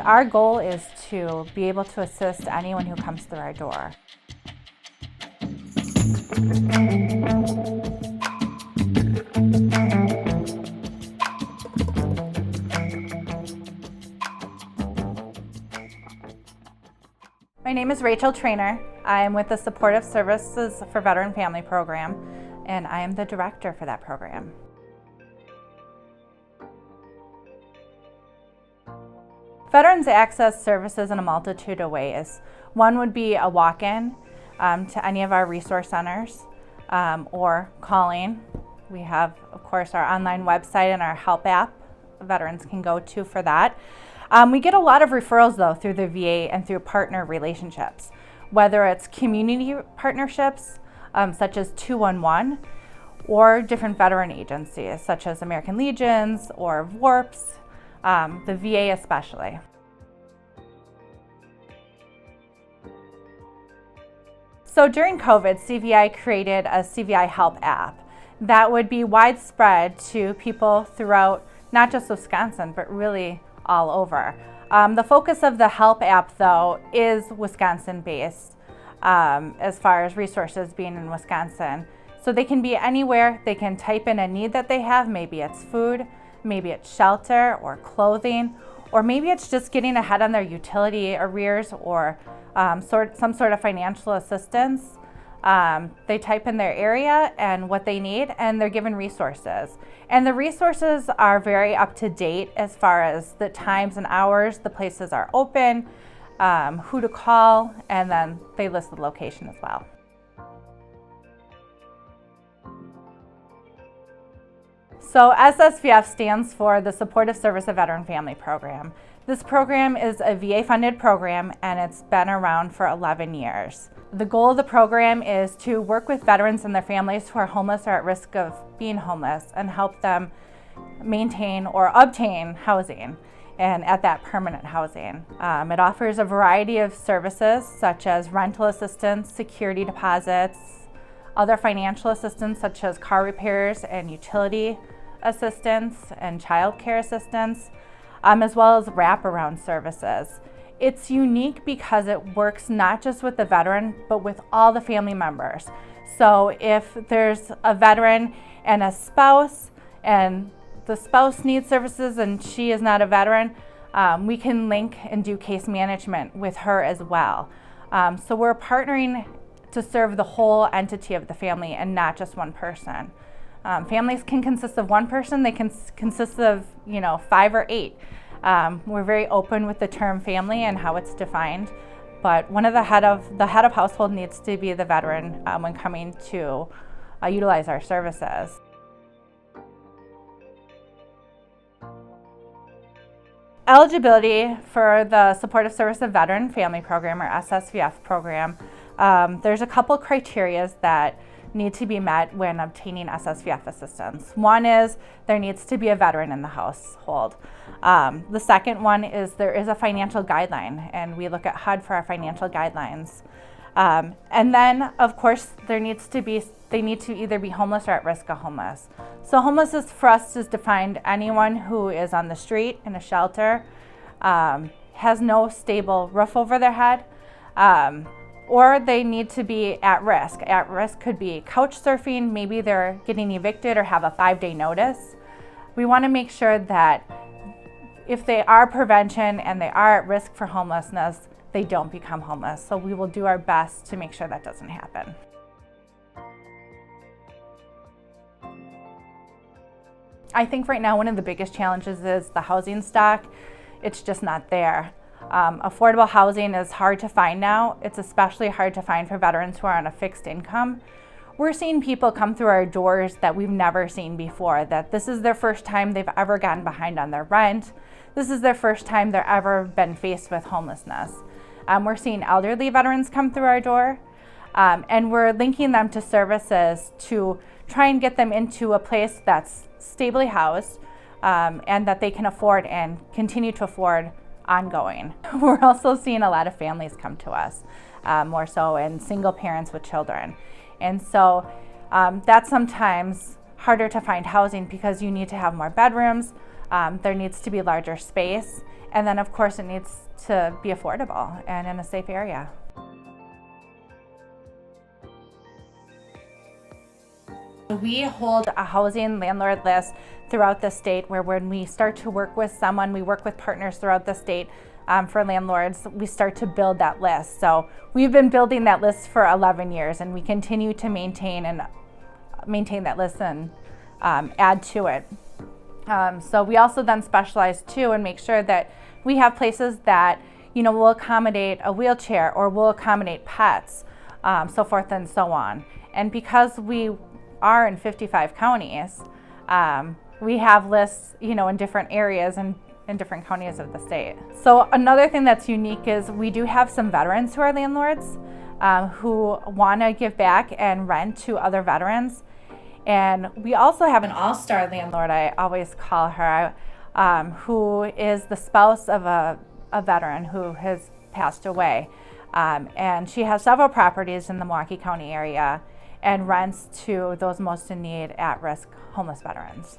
Our goal is to be able to assist anyone who comes through our door. My name is Rachel Trainer. I am with the Supportive Services for Veteran Family Program, and I am the director for that program. Veterans access services in a multitude of ways. One would be a walk-in to any of our resource centers or calling. We have, of course, our online website and our Help App veterans can go to for that. We get a lot of referrals though through the VA and through partner relationships, whether it's community partnerships such as 211 or different veteran agencies such as American Legions or VORPs, the VA especially. So during COVID, CVI created a CVI Help App that would be widespread to people throughout not just Wisconsin, but really all over. The focus of the Help App, though, is Wisconsin-based as far as resources being in Wisconsin. So they can be anywhere. They can type in a need that they have. Maybe it's food, maybe it's shelter or clothing, or maybe it's just getting ahead on their utility arrears or some sort of financial assistance. They type in their area and what they need, and they're given resources. And the resources are very up to date as far as the times and hours the places are open, who to call, and then they list the location as well. So SSVF stands for the Supportive Service of Veteran Family Program. This program is a VA-funded program, and it's been around for 11 years. The goal of the program is to work with veterans and their families who are homeless or at risk of being homeless and help them maintain or obtain housing and at that permanent housing. It offers a variety of services such as rental assistance, security deposits, other financial assistance such as car repairs and utility assistance and child care assistance, as well as wraparound services. It's unique because it works not just with the veteran, but with all the family members. So if there's a veteran and a spouse, and the spouse needs services and she is not a veteran, we can link and do case management with her as well. So we're partnering to serve the whole entity of the family and not just one person. Families can consist of one person, they can consist of 5 or 8. We're very open with the term family and how it's defined, but the head of household needs to be the veteran when coming to utilize our services. Eligibility for the Supportive Service of Veteran Family Program, or SSVF program, there's a couple criteria that need to be met when obtaining SSVF assistance. One is there needs to be a veteran in the household. The second one is there is a financial guideline, and we look at HUD for our financial guidelines. And then, of course, they need to either be homeless or at risk of homeless. So homelessness for us is defined anyone who is on the street, in a shelter, has no stable roof over their head, or they need to be at risk. At risk could be couch surfing, maybe they're getting evicted or have a 5-day notice. We want to make sure that if they are prevention and they are at risk for homelessness, they don't become homeless. So we will do our best to make sure that doesn't happen. I think right now one of the biggest challenges is the housing stock. It's just not there. Affordable housing is hard to find now. It's especially hard to find for veterans who are on a fixed income. We're seeing people come through our doors that we've never seen before, that this is their first time they've ever gotten behind on their rent. This is their first time they've ever been faced with homelessness. We're seeing elderly veterans come through our door, and we're linking them to services to try and get them into a place that's stably housed and that they can afford and continue to afford ongoing. We're also seeing a lot of families come to us, more so, and single parents with children. And so that's sometimes harder to find housing because you need to have more bedrooms, there needs to be larger space, And then of course it needs to be affordable and in a safe area. We hold a housing landlord list throughout the state where when we start to work with someone, we work with partners throughout the state for landlords, we start to build that list. So we've been building that list for 11 years and we continue to maintain that list and add to it. So we also then specialize too and make sure that we have places that will accommodate a wheelchair or will accommodate pets, so forth and so on. And because we are in 55 counties, we have lists in different areas and in different counties of the state. So another thing that's unique is we do have some veterans who are landlords who want to give back and rent to other veterans. And we also have an all-star landlord, I always call her, who is the spouse of a veteran who has passed away. And she has several properties in the Milwaukee County area and rents to those most in need at-risk homeless veterans.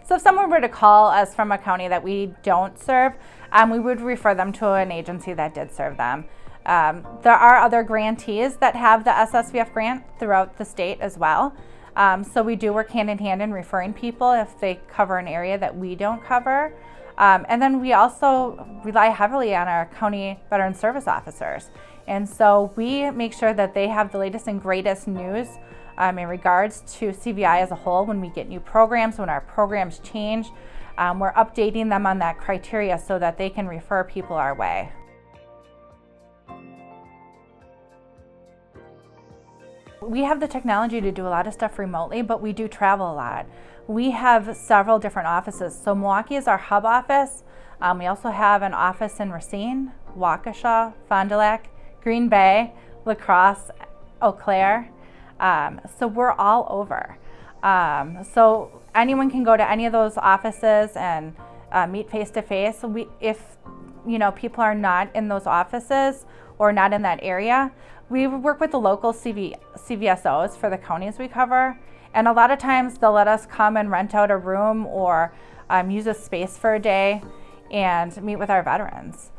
So if someone were to call us from a county that we don't serve, we would refer them to an agency that did serve them. There are other grantees that have the SSVF grant throughout the state as well. So we do work hand in hand in referring people if they cover an area that we don't cover. And then we also rely heavily on our county veteran service officers. And so we make sure that they have the latest and greatest news in regards to CVI as a whole. When we get new programs, when our programs change, we're updating them on that criteria so that they can refer people our way. We have the technology to do a lot of stuff remotely, but we do travel a lot. We have several different offices. So Milwaukee is our hub office. We also have an office in Racine, Waukesha, Fond du Lac, Green Bay, La Crosse, Eau Claire. So we're all over. So anyone can go to any of those offices and meet face to face. If people are not in those offices or not in that area, we work with the local CVSOs for the counties we cover. And a lot of times they'll let us come and rent out a room or use a space for a day and meet with our veterans.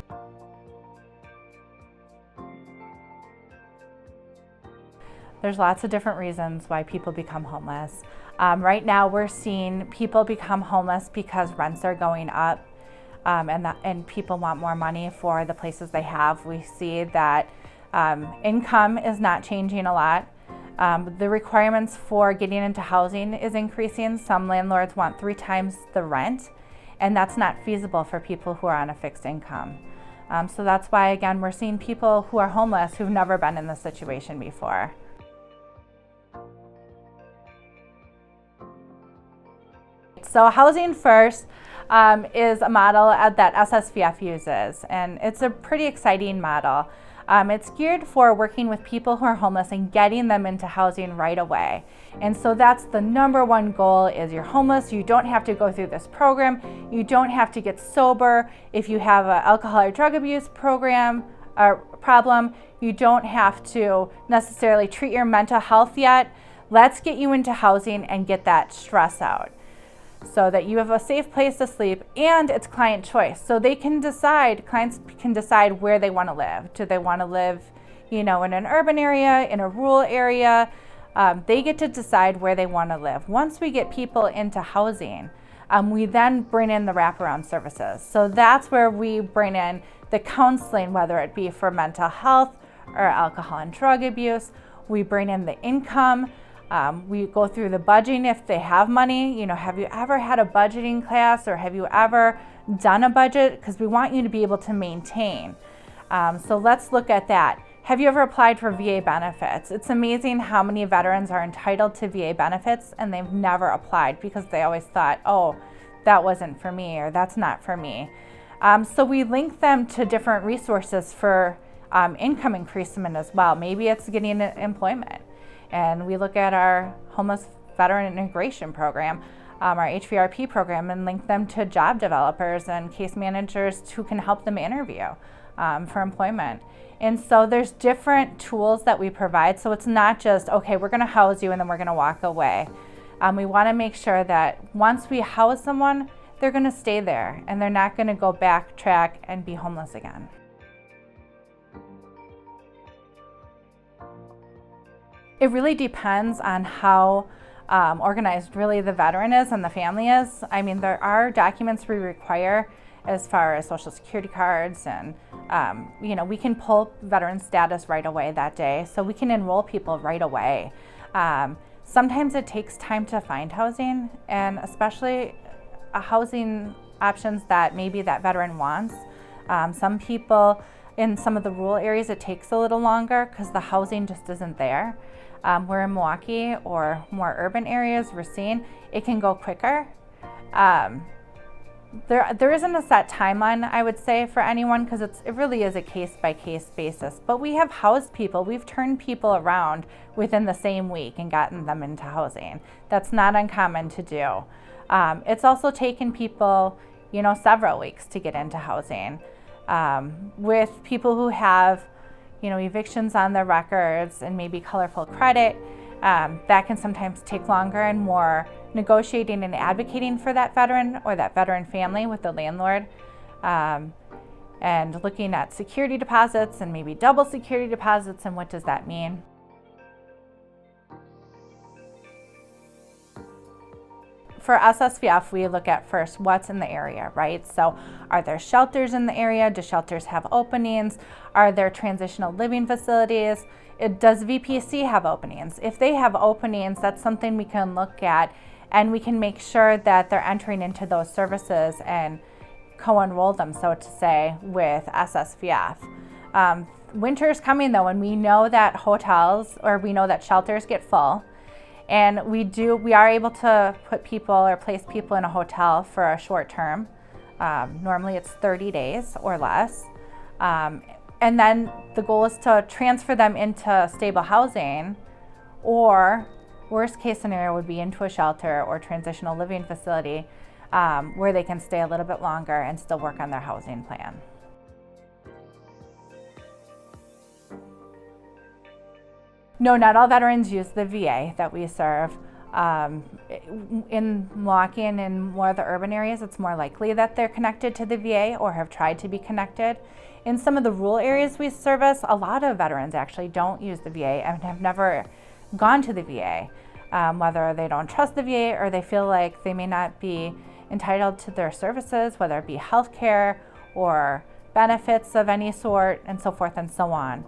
There's lots of different reasons why people become homeless. Right now we're seeing people become homeless because rents are going up and people want more money for the places they have. We see that income is not changing a lot. The requirements for getting into housing is increasing. Some landlords want 3 times the rent, and that's not feasible for people who are on a fixed income. So that's why, again, we're seeing people who are homeless who've never been in this situation before. So Housing First is a model that SSVF uses, and it's a pretty exciting model. It's geared for working with people who are homeless and getting them into housing right away. And so that's the #1 goal is you're homeless, you don't have to go through this program, you don't have to get sober. If you have an alcohol or drug abuse problem, you don't have to necessarily treat your mental health yet. Let's get you into housing and get that stress out, so that you have a safe place to sleep, and it's client choice. So clients can decide where they want to live. Do they want to live, in an urban area, in a rural area? They get to decide where they want to live. Once we get people into housing, we then bring in the wraparound services. So that's where we bring in the counseling, whether it be for mental health or alcohol and drug abuse. We bring in the income. We go through the budgeting if they have money. Have you ever had a budgeting class, or have you ever done a budget? Because we want you to be able to maintain. So let's look at that. Have you ever applied for VA benefits? It's amazing how many veterans are entitled to VA benefits and they've never applied because they always thought, oh, that wasn't for me, or that's not for me. So we link them to different resources for income increasement as well. Maybe it's getting employment. And we look at our homeless veteran integration program, our HVRP program, and link them to job developers and case managers who can help them interview for employment. And so there's different tools that we provide. So it's not just, okay, we're going to house you and then we're going to walk away. We want to make sure that once we house someone, they're going to stay there and they're not going to go backtrack and be homeless again. It really depends on how organized really the veteran is and the family is. I mean, there are documents we require as far as social security cards, and we can pull veteran status right away that day, so we can enroll people right away. Sometimes it takes time to find housing, and especially housing options that maybe that veteran wants. Some people in some of the rural areas, it takes a little longer because the housing just isn't there. Where in Milwaukee or more urban areas, we're seeing it can go quicker. There isn't a set timeline, I would say, for anyone, because it really is a case-by-case basis. But we have housed people. We've turned people around within the same week and gotten them into housing. That's not uncommon to do. It's also taken people, several weeks to get into housing. With people who have, evictions on their records and maybe colorful credit, that can sometimes take longer, and more negotiating and advocating for that veteran or that veteran family with the landlord, and looking at security deposits and maybe double security deposits, and what does that mean. For SSVF, we look at first what's in the area, right? So are there shelters in the area? Do shelters have openings? Are there transitional living facilities? Does VPC have openings? If they have openings, that's something we can look at, and we can make sure that they're entering into those services and co-enroll them, so to say, with SSVF. Winter's coming though, and we know that hotels, or we know that shelters get full. And we are able to put people or place people in a hotel for a short term. Normally it's 30 days or less. And then the goal is to transfer them into stable housing, or worst case scenario would be into a shelter or transitional living facility, where they can stay a little bit longer and still work on their housing plan. No, not all veterans use the VA that we serve. In Milwaukee and in more of the urban areas, it's more likely that they're connected to the VA or have tried to be connected. In some of the rural areas we service, a lot of veterans actually don't use the VA and have never gone to the VA, whether they don't trust the VA or they feel like they may not be entitled to their services, whether it be health care or benefits of any sort, and so forth and so on.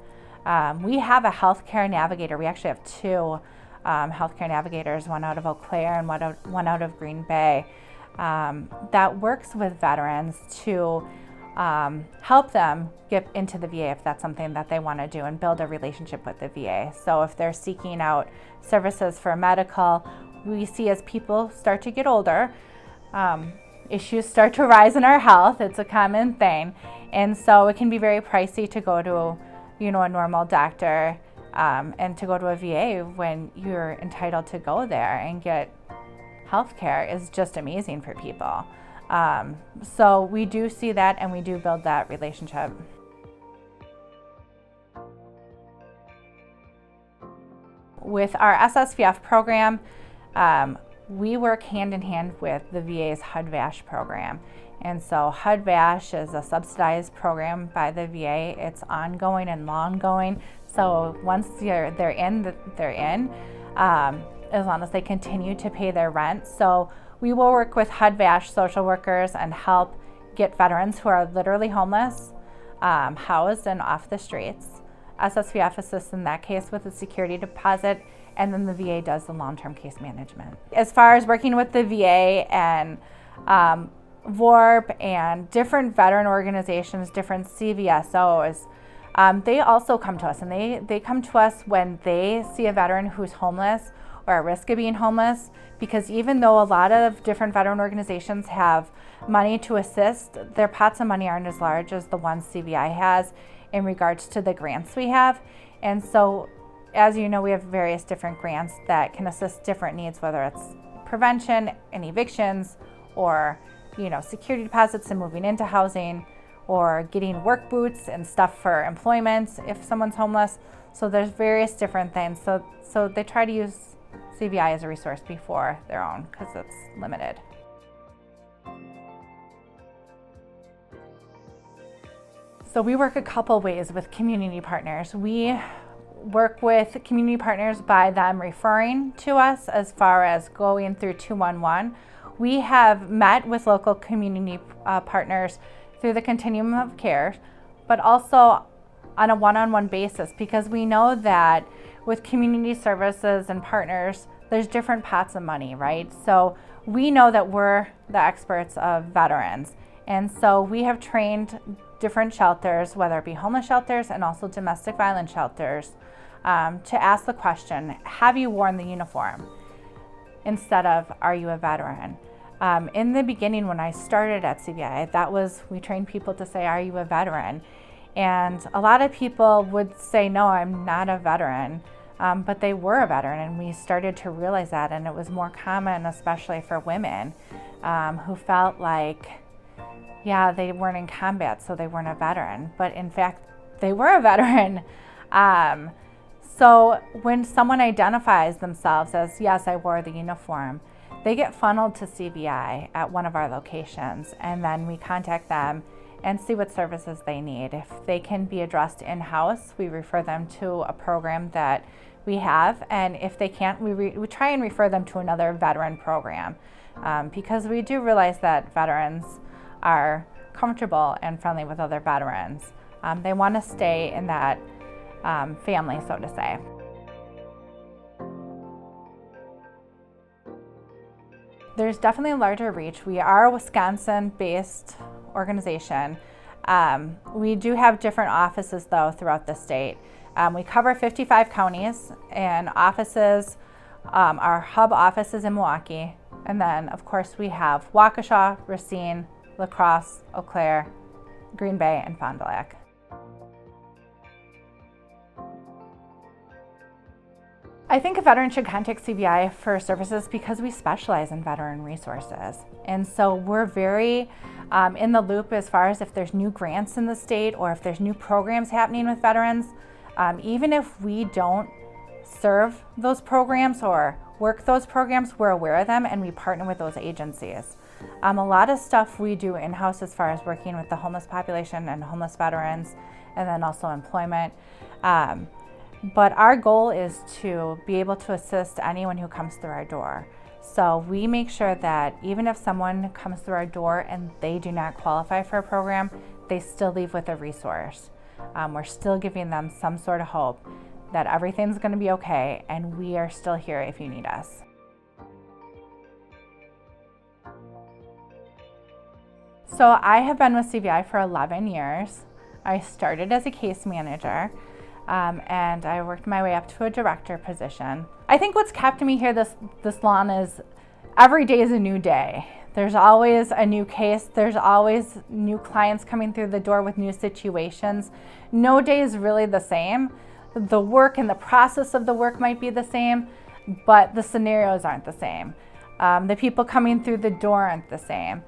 We have a healthcare navigator. We actually have two healthcare navigators, one out of Eau Claire and one out of Green Bay, that works with veterans to help them get into the VA if that's something that they want to do, and build a relationship with the VA. So if they're seeking out services for medical, we see as people start to get older, issues start to rise in our health. It's a common thing. And so it can be very pricey to go to a normal doctor, and to go to a VA when you're entitled to go there and get health care is just amazing for people. So we do see that, and we do build that relationship. With our SSVF program, we work hand in hand with the VA's HUD-VASH program. And so HUD-VASH is a subsidized program by the VA. It's ongoing and long-going. So once they're in, they're in, as long as they continue to pay their rent. So we will work with HUD-VASH social workers and help get veterans who are literally homeless, housed and off the streets. SSVF assists in that case with a security deposit, and then the VA does the long-term case management. As far as working with the VA and VORP and different veteran organizations, different CVSOs, they also come to us, and they come to us when they see a veteran who's homeless or at risk of being homeless, because even though a lot of different veteran organizations have money to assist, their pots of money aren't as large as the ones CVI has in regards to the grants we have. And so, as you know, we have various different grants that can assist different needs, whether it's prevention and evictions, or security deposits and moving into housing, or getting work boots and stuff for employment if someone's homeless. So there's various different things. So they try to use CVI as a resource before their own because it's limited. So we work a couple ways with community partners. We work with community partners by them referring to us as far as going through 211. We have met with local community partners through the continuum of care, but also on a one-on-one basis, because we know that with community services and partners, there's different pots of money, right? So we know that we're the experts of veterans. And so we have trained different shelters, whether it be homeless shelters and also domestic violence shelters, to ask the question, have you worn the uniform? Instead of, are you a veteran? In the beginning, when I started at CVI, we trained people to say, are you a veteran? And a lot of people would say, no, I'm not a veteran, but they were a veteran, and we started to realize that, and it was more common, especially for women who felt like, yeah, they weren't in combat, so they weren't a veteran, but in fact, they were a veteran. So when someone identifies themselves as, yes, I wore the uniform, they get funneled to CVI at one of our locations, and then we contact them and see what services they need. If they can be addressed in-house, we refer them to a program that we have, and if they can't, we try and refer them to another veteran program, because we do realize that veterans are comfortable and friendly with other veterans. They want to stay in that family, so to say. There's definitely a larger reach. We are a Wisconsin-based organization. We do have different offices, though, throughout the state. We cover 55 counties, and offices, our hub office is in Milwaukee. And then, of course, we have Waukesha, Racine, La Crosse, Eau Claire, Green Bay, and Fond du Lac. I think a veteran should contact CVI for services because we specialize in veteran resources. And so we're very in the loop as far as if there's new grants in the state or if there's new programs happening with veterans. Even if we don't serve those programs or work those programs, we're aware of them and we partner with those agencies. A lot of stuff we do in-house as far as working with the homeless population and homeless veterans, and then also employment. But our goal is to be able to assist anyone who comes through our door. So we make sure that even if someone comes through our door and they do not qualify for a program, they still leave with a resource. We're still giving them some sort of hope that everything's going to be okay and we are still here if you need us. So I have been with CVI for 11 years. I started as a case manager. And I worked my way up to a director position. I think what's kept me here this long is every day is a new day. There's always a new case. There's always new clients coming through the door with new situations. No day is really the same. The work and the process of the work might be the same, but the scenarios aren't the same. The people coming through the door aren't the same.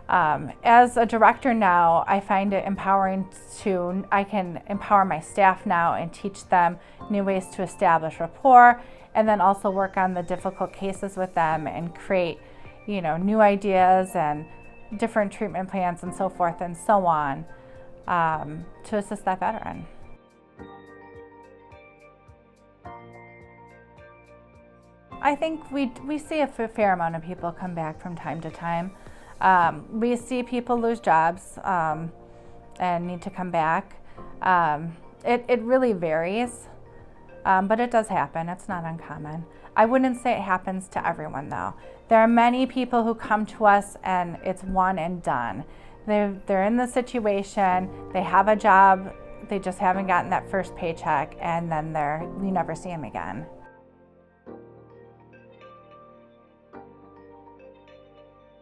As a director now, I find it empowering I can empower my staff now and teach them new ways to establish rapport, and then also work on the difficult cases with them and create, new ideas and different treatment plans and so forth and so on, to assist that veteran. I think we see a fair amount of people come back from time to time. We see people lose jobs and need to come back. It really varies, but it does happen. It's not uncommon. I wouldn't say it happens to everyone, though. There are many people who come to us and it's one and done. They're in the situation, they have a job, they just haven't gotten that first paycheck, and then we never see them again.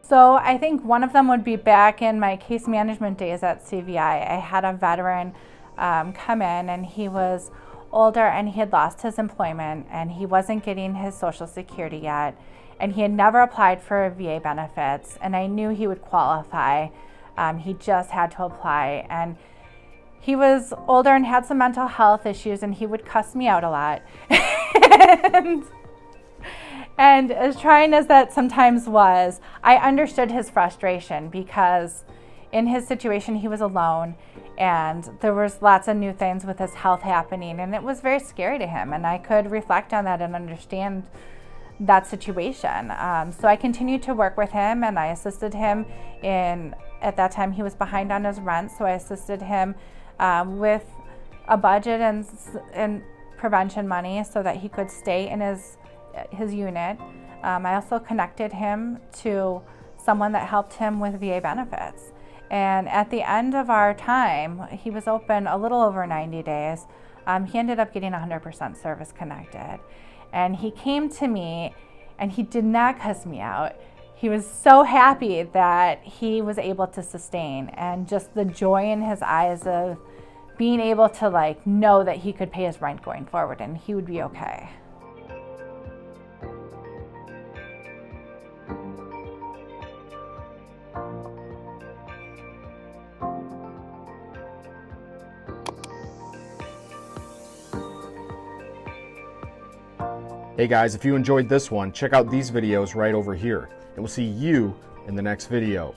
So I think one of them would be back in my case management days at CVI. I had a veteran come in, and he was older and he had lost his employment and he wasn't getting his Social Security yet, and he had never applied for VA benefits, and I knew he would qualify. He just had to apply, and he was older and had some mental health issues, and he would cuss me out a lot. And as trying as that sometimes was, I understood his frustration because in his situation, he was alone and there was lots of new things with his health happening, and it was very scary to him. And I could reflect on that and understand that situation. So I continued to work with him, and I assisted him at that time he was behind on his rent. So I assisted him with a budget and prevention money so that he could stay in his unit. I also connected him to someone that helped him with VA benefits. And at the end of our time, he was open a little over 90 days. He ended up getting 100% service connected. And he came to me and he did not cuss me out. He was so happy that he was able to sustain, and just the joy in his eyes of being able to know that he could pay his rent going forward and he would be okay. Hey guys, if you enjoyed this one, check out these videos right over here, and we'll see you in the next video.